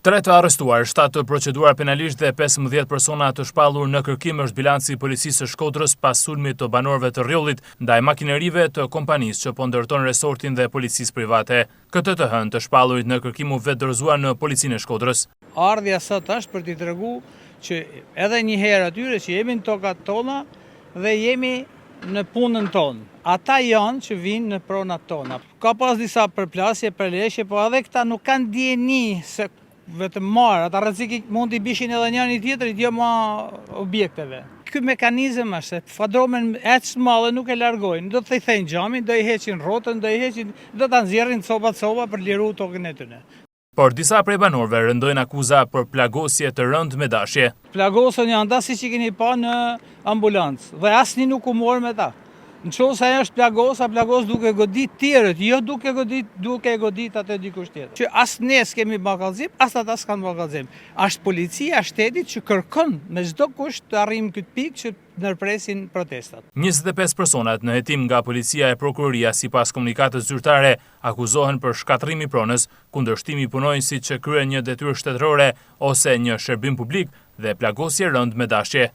3 të arrestuar, 7 të proceduar penalisht dhe 15 persona të shpallur në kërkim është bilanci i policisë së Shkodrës pas sulmit të banorëve të rrjollit ndaj makinerive të kompanisë që po ndërton resortin dhe policisë private. Këtë të hënë të shpallurit në kërkim u vetë dorëzuar në policinë e Shkodrës. Ardhja sot është për t'i treguar që edhe një herë atyre që jemi në tokat tona dhe jemi në punën tonë. Ata janë që vinë në pronat tona. Ka pas disa përplasje, përleshje, po edhe këta nuk kanë dieni se vetëm marë, ata rrezik mund t'i bishin edhe njëri tjetrit, jo ma objekteve. Ky mekanizëm është se fadromen ecë madhe nuk e largojnë, do të thejnë xhamin, do i heqin rrotën, do ta nxjerrin copa për liru tokën e tyre. Por disa prej banorëve rëndojnë akuza për plagosje të rënd me dashje. Plagosën janë ata siç i keni pa në ambulancë dhe asnjë nuk u mor me ta. Në qovë se është plagos duke godit tjerët, jo duke godit atë dikush tjetër. Që as ne s'kemi bakallëzim, as ata s'kan bakallëzim. Ashtë policia shtetit që kërkon me çdo kusht të arrijmë këtë pikë që ndërpresin protestat. 25 personat në hetim nga policia e prokuroria sipas komunikatës zyrtare akuzohen për shkatërrim i pronës, kundërshtimi i punonjësit që kryen një detyrë shtetërore ose një shërbim publik dhe plagosje rënd me dashje.